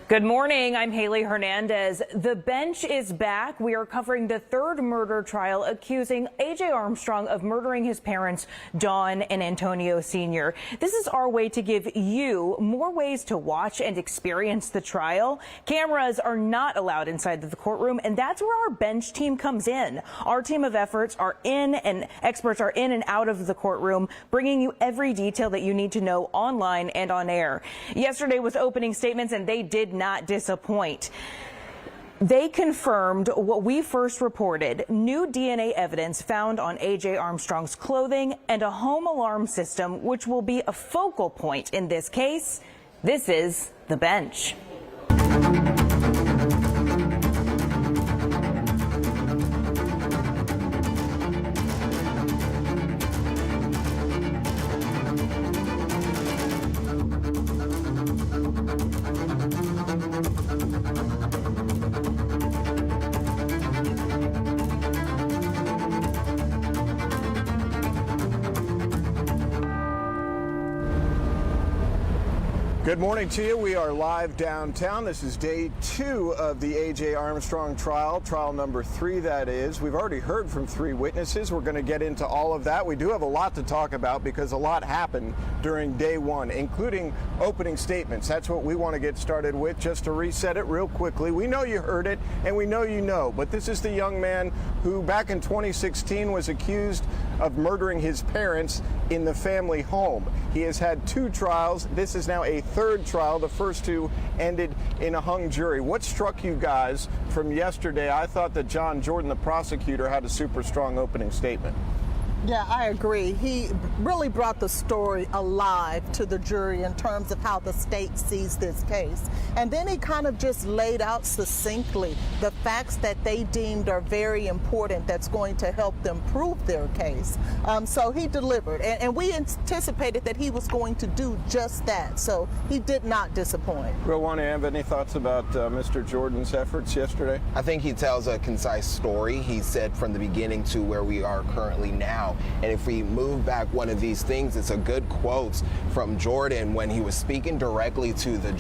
Good morning. I'm Haley Hernandez. The bench is back. We are covering the third murder trial accusing AJ Armstrong of murdering his parents, Dawn and Antonio Sr. This is our way to give you more ways to watch and experience the trial. Cameras are not allowed inside the courtroom, and that's where our bench team comes in. Our team of experts are in and out of the courtroom, bringing you every detail that you need to know online and on air. Yesterday was opening statements, and they did not disappoint. They confirmed what we first reported: new DNA evidence found on AJ Armstrong's clothing and a home alarm system, which will be a focal point in this case. This is the bench. Good morning to you. We are live downtown. This is day 2 of the AJ Armstrong trial number 3, that is. We've already heard from 3 witnesses. We're going to get into all of that. We do have a lot to talk about because a lot happened during day 1, including opening statements. That's what we want to get started with. Just to reset it real quickly, we know you heard it and we know you know, but this is the young man who back in 2016 was accused of murdering his parents in the family home. He has had 2 trials. This is now a 3rd trial. The first 2 ended in a hung jury. What struck you guys from yesterday? I thought that John Jordan, the prosecutor, had a super strong opening statement. Yeah, I agree. He really brought the story alive to the jury in terms of how the state sees this case. And then he kind of just laid out succinctly the facts that they deemed are very important that's going to help them prove their case. So he delivered, and we anticipated that he was going to do just that. So he did not disappoint. Rowan, have any thoughts about Mr. Jordan's efforts yesterday? I think he tells a concise story. He said from the beginning to where we are currently now. And if we move back one of these things, it's a good quote from Jordan when he was speaking directly to the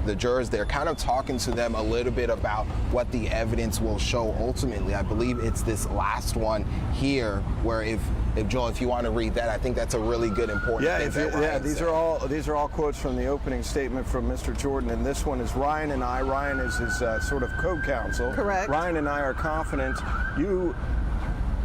the jurors. They're kind of talking to them a little bit about what the evidence will show ultimately. I believe it's this last one here where if Joel, if you want to read that, I think that's a really good important thing. These are all quotes from the opening statement from Mr. Jordan, and this one is Ryan and I. Ryan is his sort of co-counsel. Correct. Ryan and I are confident you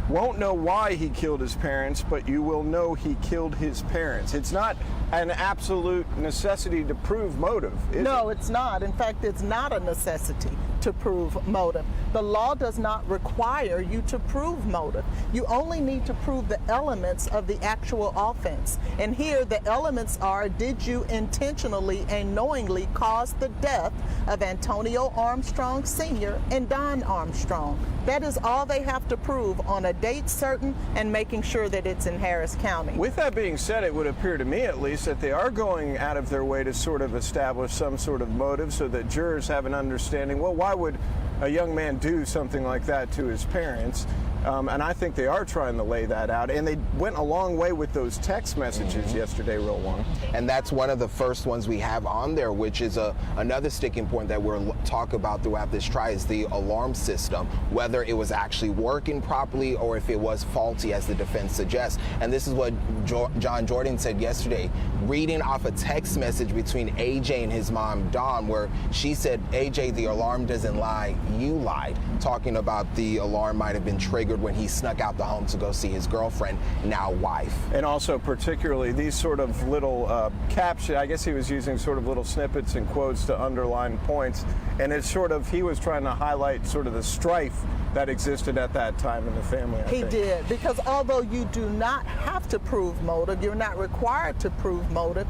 won't know why he killed his parents, but you will know he killed his parents. It's not an absolute necessity to prove motive, is No, it? It's not. In fact, it's not a necessity to prove motive. The law does not require you to prove motive. You only need to prove the elements of the actual offense. And here the elements are: did you intentionally and knowingly cause the death of Antonio Armstrong Sr. and Dawn Armstrong? That is all they have to prove on a date certain and making sure that it's in Harris County. With that being said, it would appear to me at least that they are going out of their way to sort of establish some sort of motive so that jurors have an understanding. Well, why would a young man do something like that to his parents? And I think they are trying to lay that out. And they went a long way with those text messages yesterday, Rowan. And that's one of the first ones we have on there, which is another sticking point that we'll talk about throughout this trial, is the alarm system, whether it was actually working properly or if it was faulty, as the defense suggests. And this is what John Jordan said yesterday, reading off a text message between AJ and his mom, Dawn, where she said, AJ, the alarm doesn't lie, you lied, talking about the alarm might have been triggered when he snuck out the home to go see his girlfriend, now wife. And also particularly these sort of little caption, I guess he was using sort of little snippets and quotes to underline points. And it's sort of, he was trying to highlight sort of the strife that existed at that time in the family. He did, because although you do not have to prove motive, you're not required to prove motive,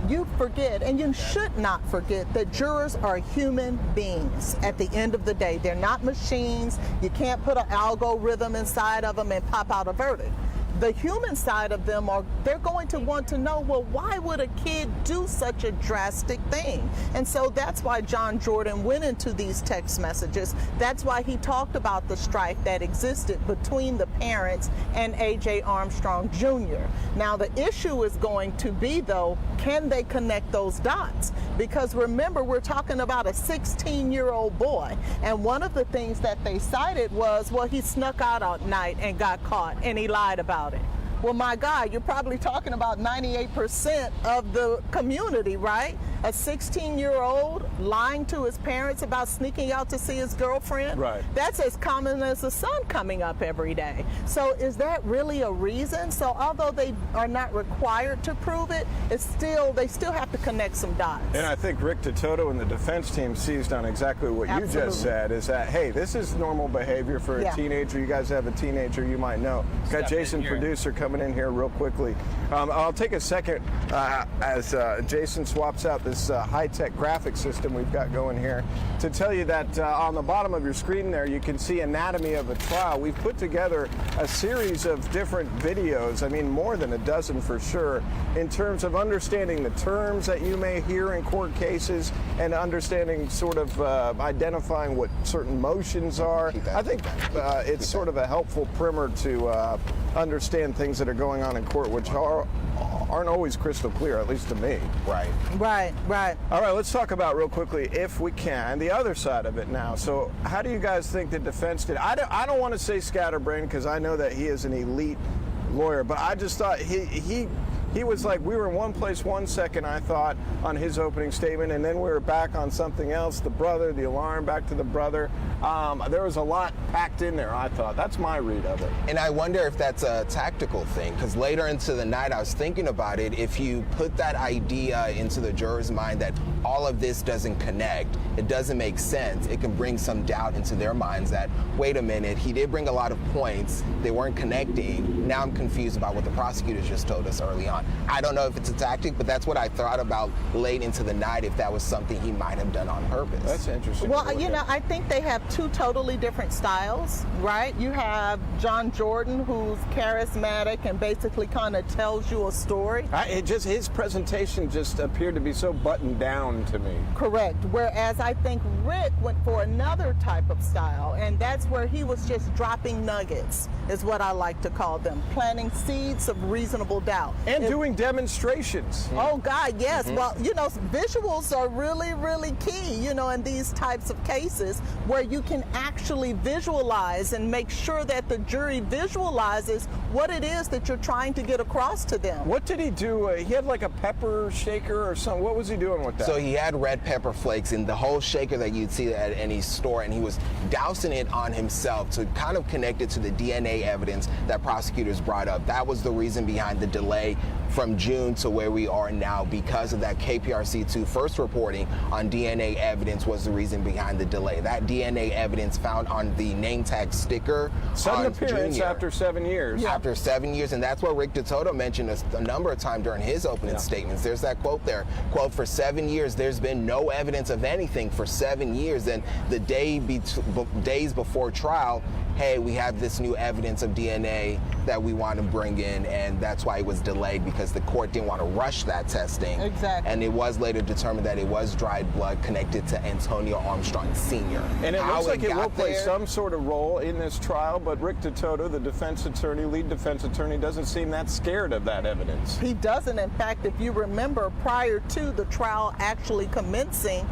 you forget, and you should not forget, that jurors are human beings at the end of the day. They're not machines. You can't put an algorithm inside of them and pop out a verdict. The human side of them they're going to want to know, well, why would a kid do such a drastic thing? And so that's why John Jordan went into these text messages. That's why he talked about the strife that existed between the parents and AJ Armstrong Jr. Now, the issue is going to be, though, can they connect those dots? Because remember, we're talking about a 16-year-old boy. And one of the things that they cited was, well, he snuck out at night and got caught, and he lied about it. Well, my God, you're probably talking about 98% of the community, right? A 16-year-old lying to his parents about sneaking out to see his girlfriend. Right. That's as common as the sun coming up every day. So is that really a reason? So although they are not required to prove it, they still have to connect some dots. And I think Rick Toto and the defense team seized on exactly what you just said, is that, hey, this is normal behavior for a teenager. You guys have a teenager you might know. Got Jason, producer, coming in here real quickly. I'll take a second as Jason swaps out this high-tech graphic system we've got going here to tell you that on the bottom of your screen there you can see anatomy of a trial. We've put together a series of different videos, I mean more than a dozen for sure, in terms of understanding the terms that you may hear in court cases and understanding sort of identifying what certain motions are. I think it's sort of a helpful primer to understand things that are going on in court, which aren't always crystal clear, at least to me. Right. All right, let's talk about real quickly, if we can, the other side of it now. So how do you guys think the defense did? I don't want to say scatterbrained because I know that he is an elite lawyer, but I just thought he was like, we were in one place 1 second, I thought, on his opening statement, and then we were back on something else, the brother, the alarm, back to the brother. There was a lot packed in there, I thought. That's my read of it. And I wonder if that's a tactical thing, because later into the night I was thinking about it. If you put that idea into the juror's mind that all of this doesn't connect, it doesn't make sense, it can bring some doubt into their minds that, wait a minute, he did bring a lot of points, they weren't connecting, now I'm confused about what the prosecutors just told us early on. I don't know if it's a tactic, but that's what I thought about late into the night, if that was something he might have done on purpose. That's interesting. Well, you know, I think they have two totally different styles, right? You have John Jordan, who's charismatic and basically kind of tells you a story. His presentation just appeared to be so buttoned down to me. Correct. Whereas I think Rick went for another type of style, and that's where he was just dropping nuggets, is what I like to call them, planting seeds of reasonable doubt. And doing demonstrations. Oh, God, yes. Well, you know, visuals are really, really key, you know, in these types of cases where you can actually visualize and make sure that the jury visualizes what it is that you're trying to get across to them. What did he do? He had like a pepper shaker or something. What was he doing with that? So he had red pepper flakes in the whole shaker that you'd see at any store, and he was dousing it on himself to kind of connect it to the DNA evidence that prosecutors brought up. That was the reason behind the delay from June to where we are now, because of that KPRC2 first reporting on DNA evidence was the reason behind the delay. That DNA evidence found on the name tag sticker sudden on appearance Junior, after 7 years. Yeah. After 7 years, and that's what Rick Toto mentioned a number of times during his opening statements. There's that quote there, quote, for 7 years, there's been no evidence of anything for 7 years, and the days before trial, hey, we have this new evidence of DNA that we want to bring in, and that's why it was delayed, because the court didn't want to rush that testing. Exactly. And it was later determined that it was dried blood connected to Antonio Armstrong Sr. And it looks like it will play there, some sort of role in this trial, but Rick Toto, the defense attorney, lead defense attorney, doesn't seem that scared of that evidence. He doesn't. In fact, if you remember, prior to the trial actually commencing,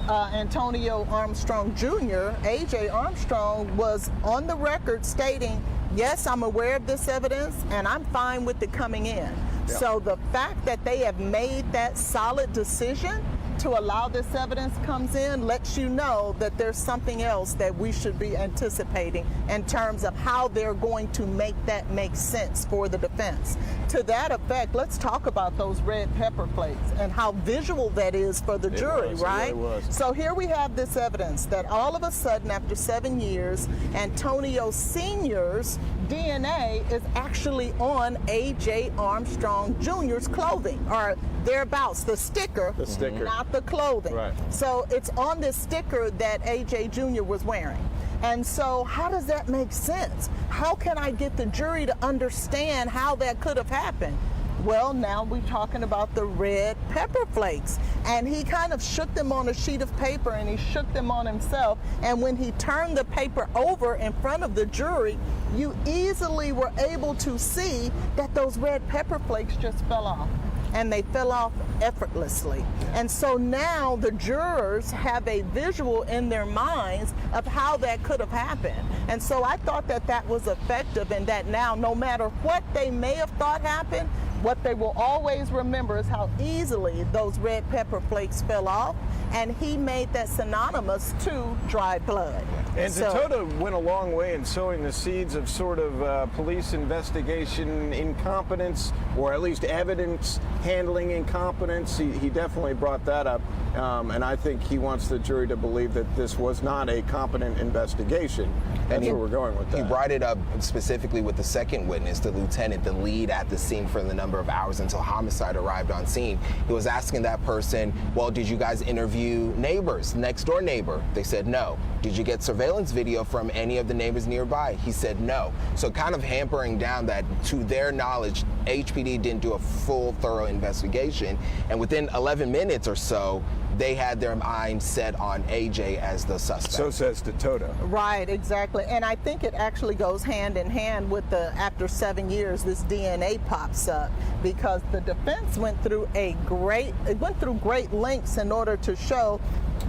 Antonio Armstrong Jr., AJ Armstrong, was on the record stating, yes, I'm aware of this evidence and I'm fine with it coming in. Yeah. So the fact that they have made that solid decision to allow this evidence comes in lets you know that there's something else that we should be anticipating in terms of how they're going to make that make sense for the defense. To that effect, let's talk about those red pepper flakes and how visual that is for the jury, right? It was. So here we have this evidence that all of a sudden, after 7 years, Antonio Sr.'s DNA is actually on AJ Armstrong Jr.'s clothing, or thereabouts, the sticker, not the clothing. Right. So it's on this sticker that AJ Jr. was wearing. And so how does that make sense? How can I get the jury to understand how that could have happened? Well, now we're talking about the red pepper flakes. And he kind of shook them on a sheet of paper, and he shook them on himself. And when he turned the paper over in front of the jury, you easily were able to see that those red pepper flakes just fell off. And they fell off effortlessly. And so now the jurors have a visual in their minds of how that could have happened. And so I thought that that was effective, and that now no matter what they may have thought happened, what they will always remember is how easily those red pepper flakes fell off, and he made that synonymous to dry blood. And Toto went a long way in sowing the seeds of sort of police investigation incompetence, or at least evidence handling incompetence. He definitely brought that up, and I think he wants the jury to believe that this was not a competent investigation. That's where we're going with that. He brought it up specifically with the second witness, the lieutenant, the lead at the scene for the number of hours until homicide arrived on scene. He was asking that person, well, did you guys interview neighbors, next door neighbor? They said no. Did you get surveillance video from any of the neighbors nearby? He said no. So kind of hampering down that, to their knowledge, HPD didn't do a full, thorough investigation. And within 11 minutes or so, they had their mind set on AJ as the suspect. So says Toto. Right, exactly. And I think it actually goes hand in hand with the, after 7 years, this DNA pops up, because the defense went through great lengths in order to show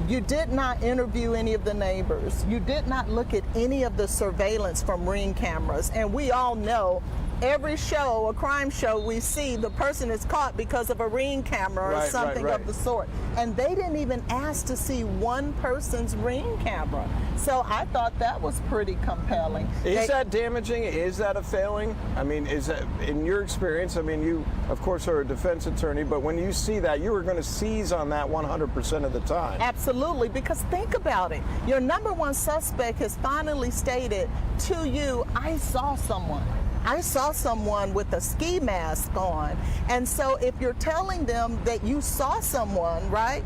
you did not interview any of the neighbors. You did not look at any of the surveillance from Ring cameras. And we all know every show, a crime show, we see the person is caught because of a Ring camera or something of the sort. And they didn't even ask to see one person's Ring camera. So I thought that was pretty compelling. Is that damaging? Is that a failing? I mean, is that, in your experience, I mean, you, of course, are a defense attorney, but when you see that, you are going to seize on that 100% of the time. Absolutely, because think about it. Your number one suspect has finally stated to you, I saw someone. I saw someone with a ski mask on. And so if you're telling them that you saw someone, right?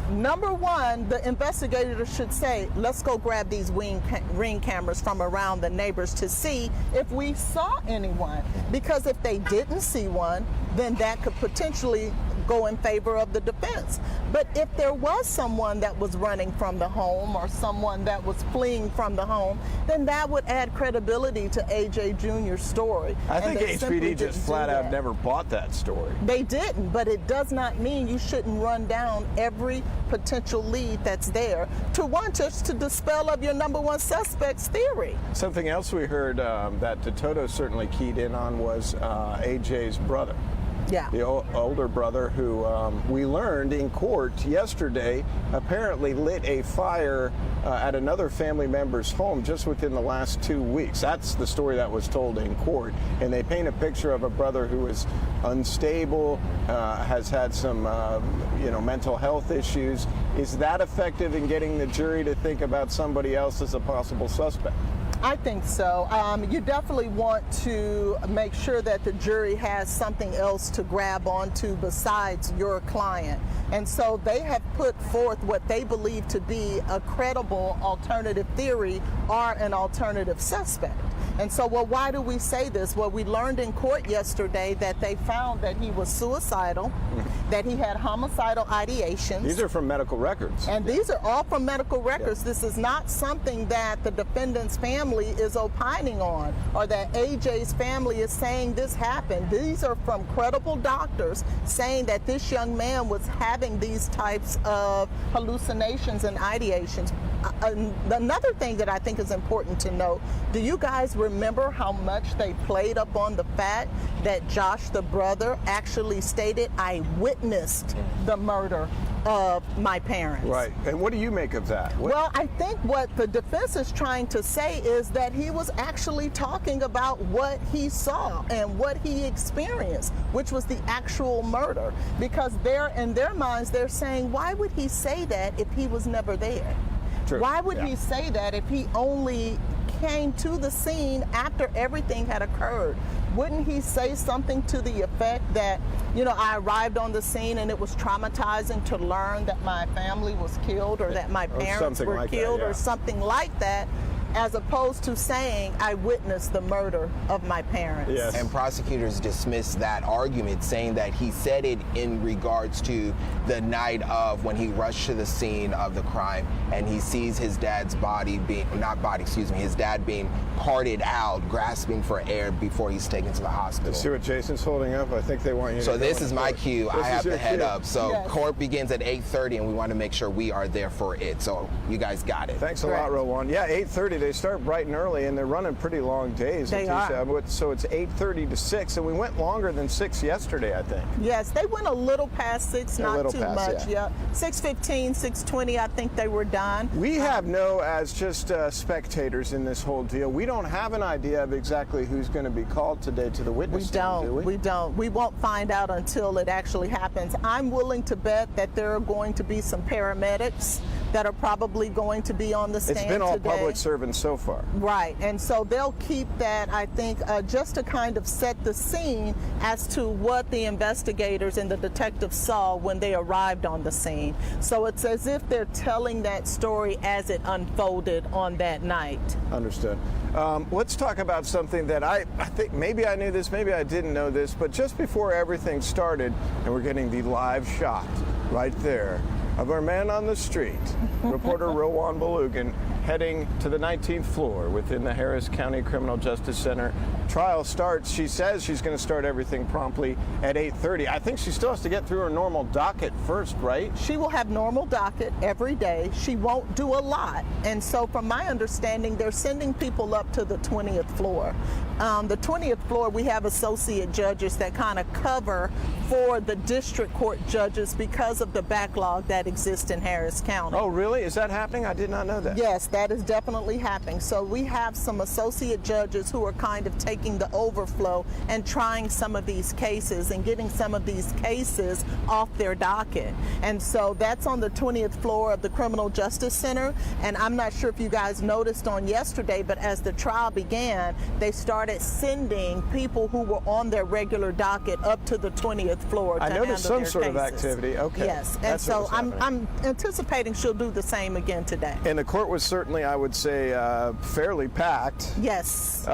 Number one, the investigator should say, let's go grab these Ring cameras from around the neighbors to see if we saw anyone. Because if they didn't see one, then that could potentially go in favor of the defense. But if there was someone that was running from the home or someone that was fleeing from the home, then that would add credibility to AJ Jr.'s story. I think HPD just flat out never bought that story. They didn't, but it does not mean you shouldn't run down every potential lead that's there to just to dispel of your number one suspect's theory. Something else we heard that Toto certainly keyed in on was AJ's brother. Yeah. The older brother who we learned in court yesterday apparently lit a fire at another family member's home just within the last 2 weeks. That's the story that was told in court. And they paint a picture of a brother who is unstable, has had some mental health issues. Is that effective in getting the jury to think about somebody else as a possible suspect? I think so. You definitely want to make sure that the jury has something else to grab onto besides your client. And so they have put forth what they believe to be a credible alternative theory or an alternative suspect. And so, well, why do we say this? Well, we learned in court yesterday that they found that he was suicidal, that he had homicidal ideations. These are from medical records. And these are all from medical records. This is not something that the defendant's family is opining on, or that AJ's family is saying this happened. These are from credible doctors saying that this young man was having these types of hallucinations and ideations. Another thing that I think is important to note, do you guys remember how much they played up on the fact that Josh, the brother, actually stated, I witnessed the murder of my parents? Right. And what do you make of that? Well, I think what the defense is trying to say is that he was actually talking about what he saw and what he experienced, which was the actual murder. Because in their minds, they're saying, why would he say that if he was never there? True. Why would he say that if he only came to the scene after everything had occurred? Wouldn't he say something to the effect that, I arrived on the scene and it was traumatizing to learn that my family was killed, or that my parents were killed, or something like that? as opposed to saying, I witnessed the murder of my parents. Yes. And prosecutors dismissed that argument, saying that he said it in regards to the night of when he rushed to the scene of the crime and he sees his dad's body being, his dad being carted out, grasping for air before he's taken to the hospital. See what Jason's holding up? I think they want you to So go this in is my court. cue. I have to head up. So Yes. court begins at 8:30 and we want to make sure we are there for it. So you guys got it. Thanks a lot, Rowan. Yeah, 8:30. They start bright and early, and they're running pretty long days. They are. So it's 8:30 to 6, and we went longer than 6 yesterday, I think. Yes, they went a little past 6, not little too past, much. yeah. 6:15, 6:20, I think they were done. We have as just spectators in this whole deal, we don't have an idea of exactly who's going to be called today to the witness stand, do we? We don't. We won't find out until it actually happens. I'm willing to bet that there are going to be some paramedics that are probably going to be on the stand It's been all today. public servants so far. Right, and so they'll keep that, I think, just to kind of set the scene as to what the investigators and the detectives saw when they arrived on the scene. So it's as if they're telling that story as it unfolded on that night. Understood. Let's talk about something that I think maybe I knew this, maybe I didn't know this, but just before everything started, and we're getting the live shot right there of our man on the street, reporter Rowan Belugan, heading to the 19th floor within the Harris County Criminal Justice Center. Trial starts. She says she's going to start everything promptly at 8:30. I think she still has to get through her normal docket first, right? She will have normal docket every day. She won't do a lot. And so from my understanding, they're sending people up to the 20th floor. The 20th floor, we have associate judges that kind of cover for the district court judges because of the backlog that exists in Harris County. Oh, really? Is that happening? I did not know that. Yes, that is definitely happening. So we have some associate judges who are kind of taking the overflow and trying some of these cases and getting some of these cases off their docket. And so that's on the 20th floor of the Criminal Justice Center. And I'm not sure if you guys noticed on yesterday, but as the trial began, they started sending people who were on their regular docket up to the 20th floor to I noticed some handle their sort of cases. activity. Okay. Yes, and That's what so was happening. I'm anticipating she'll do the same again today. And the court was certainly, I would say, fairly packed. Yes.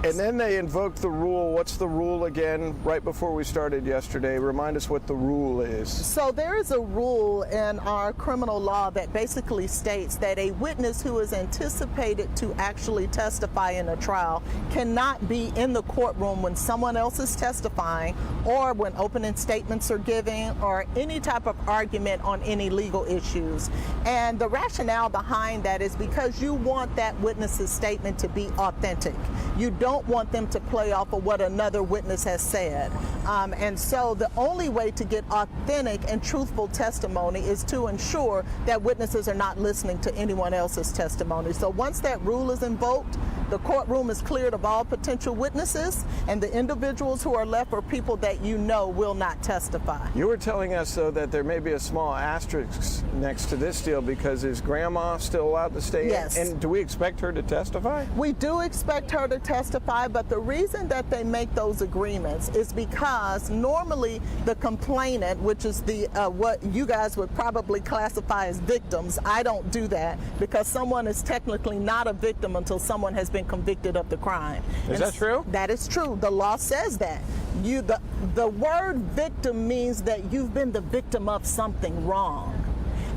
And then they invoked the rule. What's the rule again? Right before we started yesterday, remind us what the rule is. So there is a rule in our criminal law that basically states that a witness who is anticipated to actually testify in a trial cannot be in the courtroom when someone else is testifying or when opening statements are given or any type of argument on any legal issues. And the rationale behind that is because you want that witness's statement to be authentic. You don't want them to play off of what another witness has said. And so the only way to get authentic and truthful testimony is to ensure that witnesses are not listening to anyone else's testimony. So once that rule is invoked, the courtroom is cleared of all potential witnesses, and the individuals who are left are people that you know will not testify. You were telling us, though, that there may be a small asterisk next to this deal because is Grandma still allowed to stay in? Yes. And do we expect her to testify? We do expect her to testify, but the reason that they make those agreements is because normally the complainant, which is the what you guys would probably classify as victims, I don't do that because someone is technically not a victim until someone has been convicted of the crime. Is that true? That is true. The law says that. The word victim means that you've been the victim of something wrong.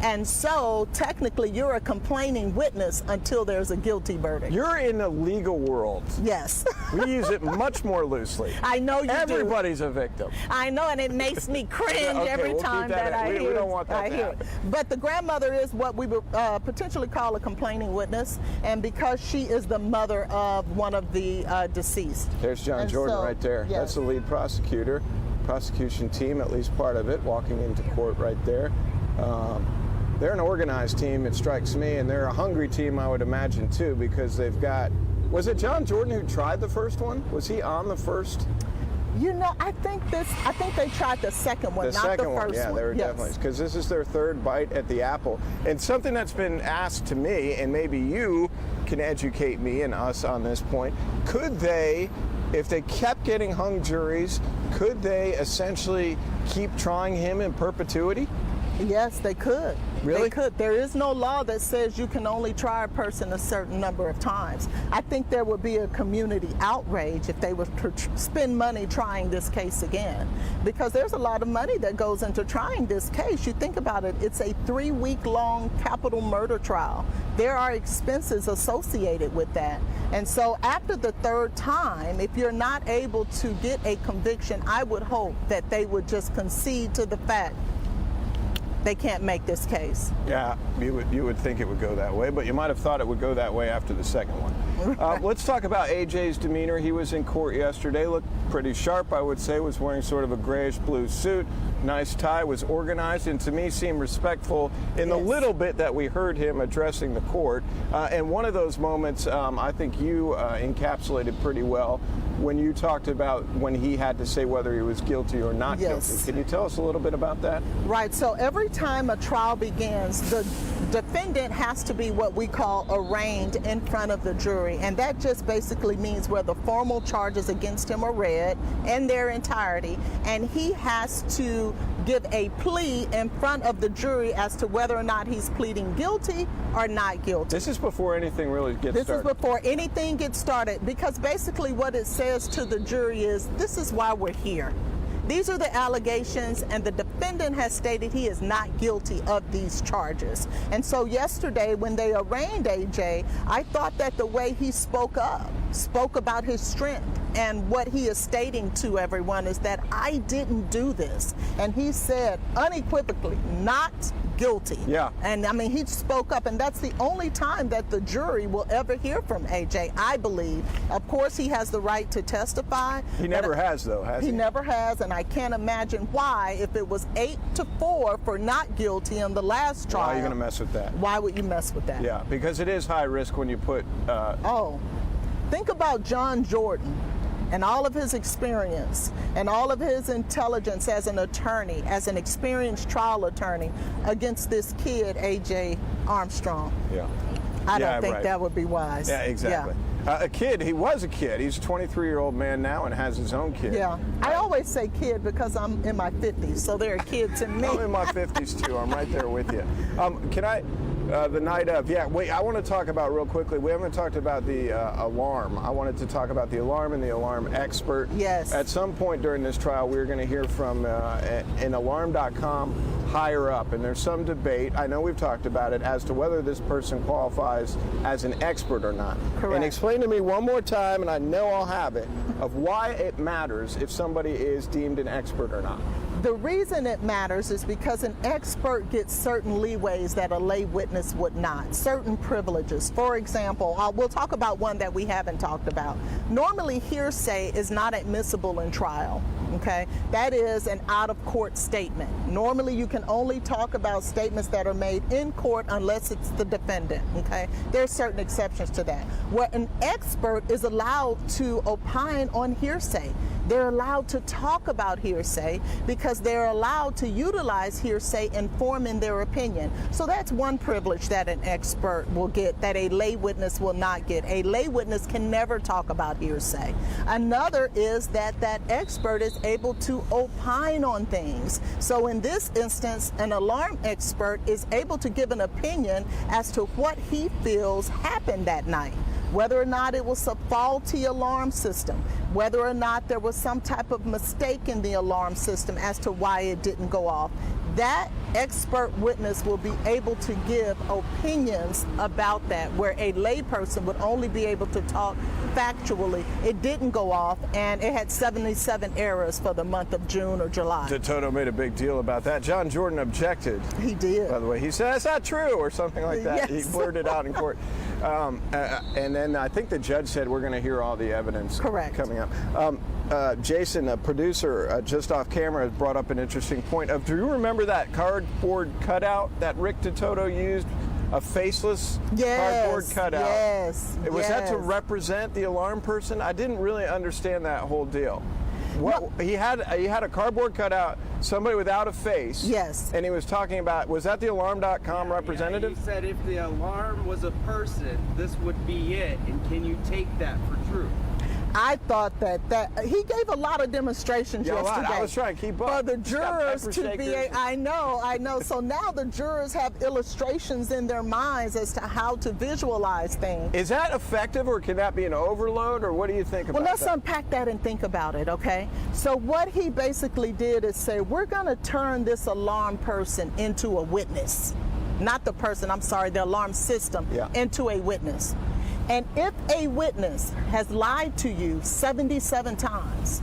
And so technically you're a complaining witness until there's a guilty verdict. You're in the legal world. Yes. We use it much more loosely. I know you do. Everybody's a victim. I know, and it makes me cringe Okay, every we'll keep time that that in. I We hear don't want that I to hear happen. it. But the grandmother is what we would potentially call a complaining witness, and because she is the mother of one of the deceased. There's John And Jordan so, right there. yes. That's the lead prosecutor, prosecution team, at least part of it, walking into court right there. They're an organized team, it strikes me, and they're a hungry team, I would imagine, too, because they've got... Was it John Jordan who tried the first one? Was he on the first? You know, I think they tried the second one, The not second the first one, yeah, one. they were Yes. definitely, because this is their third bite at the apple. And something that's been asked to me, and maybe you can educate me and us on this point, could they, if they kept getting hung juries, could they essentially keep trying him in perpetuity? Yes, they could. Really? They could. There is no law that says you can only try a person a certain number of times. I think there would be a community outrage if they were to spend money trying this case again, because there's a lot of money that goes into trying this case. You think about it, it's a 3-week-long capital murder trial. There are expenses associated with that. And so after the third time, if you're not able to get a conviction, I would hope that they would just concede to the fact they can't make this case. Yeah, you would think it would go that way, but you might have thought it would go that way after the second one. Let's talk about AJ's demeanor. He was in court yesterday, looked pretty sharp, I would say, was wearing sort of a grayish blue suit, nice tie, was organized, and to me seemed respectful in the little bit that we heard him addressing the court. And one of those moments I think you encapsulated pretty well when you talked about when he had to say whether he was guilty or not guilty. Can you tell us a little bit about that? Right. So every time a trial begins, the defendant has to be what we call arraigned in front of the jury. And that just basically means where the formal charges against him are read in their entirety. And he has to give a plea in front of the jury as to whether or not he's pleading guilty or not guilty. This is before anything really gets started. This is before anything gets started, because basically what it says to the jury is, this is why we're here. These are the allegations, and the defendant has stated he is not guilty of these charges. And so yesterday, when they arraigned AJ, I thought that the way he spoke about his strength, and what he is stating to everyone is that I didn't do this. And he said unequivocally, not guilty. Yeah. And I mean, he spoke up, and that's the only time that the jury will ever hear from AJ, I believe. Of course, he has the right to testify. He never has, though, has he? He never has, and I can't imagine why, if it was 8-4 for not guilty in the last trial. Why are you going to mess with that? Why would you mess with that? Yeah, because it is high risk when you put... Think about John Jordan and all of his experience and all of his intelligence as an attorney, as an experienced trial attorney, against this kid, AJ Armstrong. Yeah. I don't think that would be wise. Yeah, exactly. Yeah. A kid, he was a kid. He's a 23-year-old man now and has his own kid. Yeah. I always say kid because I'm in my 50s, so they're a kid to me. I'm in my 50s too. I'm right there with you. Can I... the night of, wait, I want to talk about real quickly, we haven't talked about the alarm. I wanted to talk about the alarm and the alarm expert. Yes. At some point during this trial, we're going to hear from an alarm.com higher up, and there's some debate, I know we've talked about it, as to whether this person qualifies as an expert or not. Correct. And explain to me one more time, and I know I'll have it, of why it matters if somebody is deemed an expert or not. The reason it matters is because an expert gets certain leeways that a lay witness would not, certain privileges. For example, we'll talk about one that we haven't talked about. Normally, hearsay is not admissible in trial, okay? That is an out-of-court statement. Normally, you can only talk about statements that are made in court unless it's the defendant, okay? There's certain exceptions to that. Where an expert is allowed to opine on hearsay. They're allowed to talk about hearsay because they're allowed to utilize hearsay in forming their opinion. So that's one privilege that an expert will get that a lay witness will not get. A lay witness can never talk about hearsay. Another is that that expert is able to opine on things. So in this instance, an alarm expert is able to give an opinion as to what he feels happened that night. Whether or not it was a faulty alarm system, whether or not there was some type of mistake in the alarm system as to why it didn't go off. That expert witness will be able to give opinions about that, where a layperson would only be able to talk factually. It didn't go off, and it had 77 errors for the month of June or July. Toto made a big deal about that. John Jordan objected. He did. By the way, he said, that's not true, or something like that. Yes. He blurted out in court. And then I think the judge said we're going to hear all the evidence coming up. Jason, a producer just off camera, has brought up an interesting point of, do you remember that cardboard cutout that Rick Toto used? A faceless cardboard cutout. Yes. Was that to represent the alarm person? I didn't really understand that whole deal. He had a cardboard cutout, somebody without a face. Yes. And he was talking about, was that the alarm.com representative? Yeah, he said if the alarm was a person, this would be it. And can you take that for true? I thought that he gave a lot of demonstrations yesterday. I was trying to keep up. For the jurors to be, I know. So now the jurors have illustrations in their minds as to how to visualize things. Is that effective, or can that be an overload, or what do you think about that? Well, let's unpack that and think about it, okay? So what he basically did is say, we're going to turn this alarm person into a witness. Not the person, I'm sorry, the alarm system, into a witness. And if a witness has lied to you 77 times,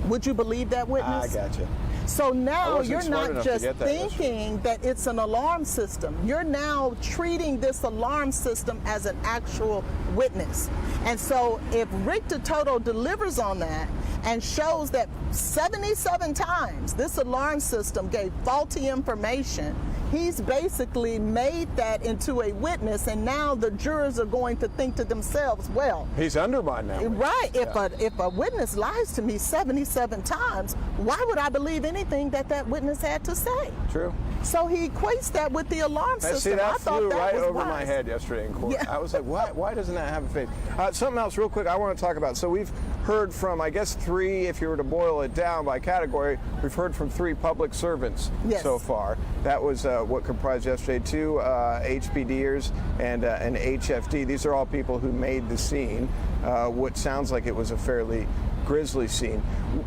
would you believe that witness? I got you. So now you're not just thinking that it's an alarm system. You're now treating this alarm system as an actual witness. And so if Rick DeToto delivers on that and shows that 77 times this alarm system gave faulty information, he's basically made that into a witness, and now the jurors are going to think to themselves, well, he's undermined now. Right. If a witness lies to me 77 times, why would I believe anything that witness had to say? True. So he equates that with the alarm system. See, that flew right over wise. my head yesterday in court. Yeah. I was like, why doesn't that have a face? Something else real quick I want to talk about. So we've heard from, I guess, 3, if you were to boil it down by category, we've heard from 3 public servants so far. That was what comprised yesterday, 2 HPDers and an HFD. These are all people who made the scene, what sounds like it was a fairly grisly scene.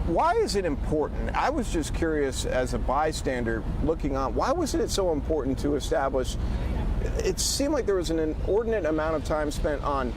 Why is it important? I was just curious as a bystander looking on, why was it so important to establish? It seemed like there was an inordinate amount of time spent on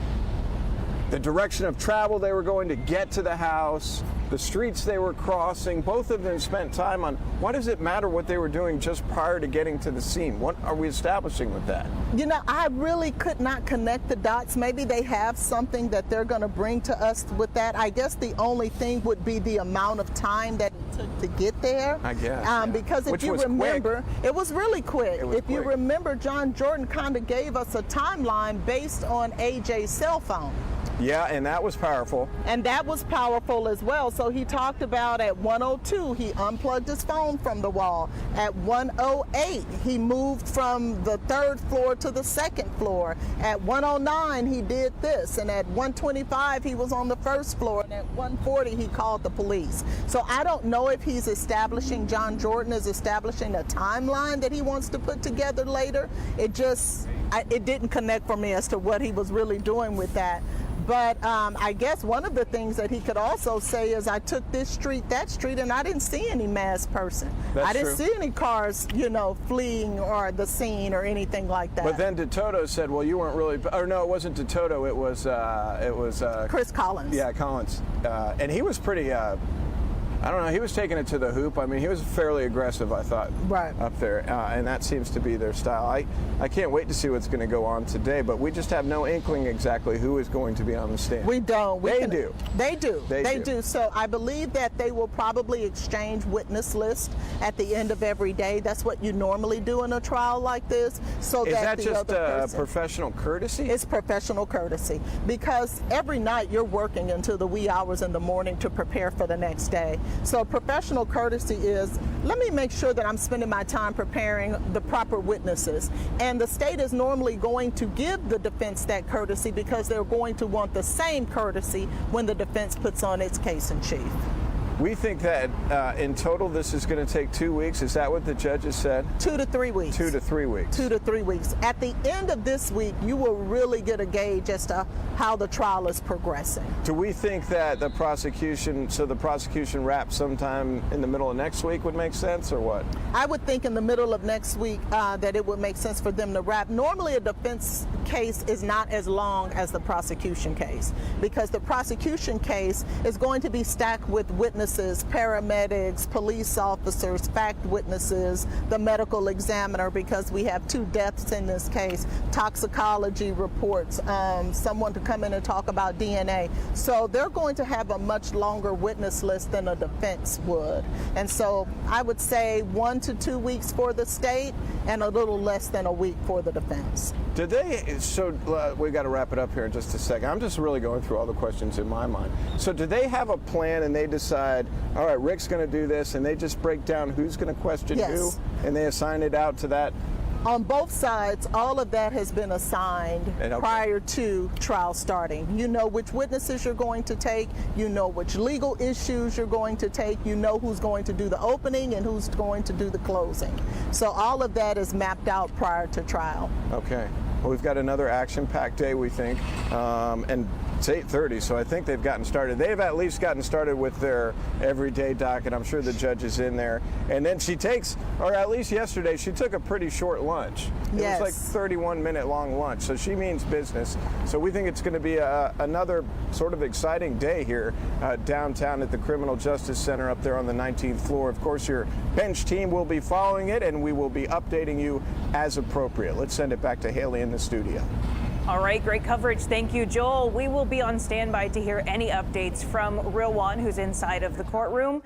the direction of travel they were going to get to the house, the streets they were crossing. Both of them spent time on, why does it matter what they were doing just prior to getting to the scene? What are we establishing with that? You know, I really could not connect the dots. Maybe they have something that they're going to bring to us with that. I guess the only thing would be the amount of time that it took to get there. I guess. Because if you remember, it was really quick. If you remember, John Jordan kind of gave us a timeline based on AJ's cell phone. Yeah, and that was powerful. And that was powerful as well. So he talked about at 1:02, he unplugged his phone from the wall. At 1:08, he moved from the 3rd floor to the 2nd floor. At 1:09, he did this. And at 1:25, he was on the 1st floor. And at 1:40, he called the police. So I don't know if he's establishing, John Jordan is establishing a timeline that he wants to put together later. It didn't connect for me as to what he was really doing with that. But I guess one of the things that he could also say is, I took this street, that street, and I didn't see any masked person. I didn't see any cars, fleeing or the scene or anything like that. But then DeToto said, well, you weren't really, or no, it wasn't DeToto, it was Chris Collins. Yeah, Collins. And he was pretty, I don't know, he was taking it to the hoop. I mean, he was fairly aggressive, I thought, up there. And that seems to be their style. I can't wait to see what's going to go on today, but we just have no inkling exactly who is going to be on the stand. We don't. They do. They do. So I believe that they will probably exchange witness lists at the end of every day. That's what you normally do in a trial like this. So is that that just professional courtesy? It's professional courtesy, because every night you're working until the wee hours in the morning to prepare for the next day. So professional courtesy is, let me make sure that I'm spending my time preparing the proper witnesses. And the state is normally going to give the defense that courtesy, because they're going to want the same courtesy when the defense puts on its case in chief. We think that in total this is going to take 2 weeks. Is that what the judges said? 2 to 3 weeks. 2 to 3 weeks. 2 to 3 weeks. At the end of this week, you will really get a gauge as to how the trial is progressing. Do we think that the prosecution wraps sometime in the middle of next week would make sense, or what? I would think in the middle of next week that it would make sense for them to wrap. Normally a defense case is not as long as the prosecution case, because the prosecution case is going to be stacked with witnesses, paramedics, police officers, fact witnesses, the medical examiner, because we have 2 deaths in this case, toxicology reports, someone to come in and talk about DNA. So they're going to have a much longer witness list than a defense would. And so I would say 1 to 2 weeks for the state and a little less than a week for the defense. Did they, so we got to wrap it up here in just a second. I'm just really going through all the questions in my mind. So did they have a plan and they decide, all right, Rick's going to do this, and they just break down who's going to question who, and they assign it out to that On both sides, all of that has been assigned Okay. prior to trial starting. You know which witnesses you're going to take, you know which legal issues you're going to take, you know who's going to do the opening and who's going to do the closing. So all of that is mapped out prior to trial. Okay. Well, we've got another action-packed day, we think, and it's 8:30, so I think they've gotten started. They've at least gotten started with their everyday docket. I'm sure the judge is in there. And then she takes, or at least yesterday, she took a pretty short lunch. Yes. It was like 31-minute long lunch, so she means business. So we think it's going to be another sort of exciting day here downtown at the Criminal Justice Center up there on the 19th floor. Of course, your bench team will be following it, and we will be updating you as appropriate. Let's send it back to Haley in the studio. All right, great coverage. Thank you, Joel. We will be on standby to hear any updates from Real One, who's inside of the courtroom.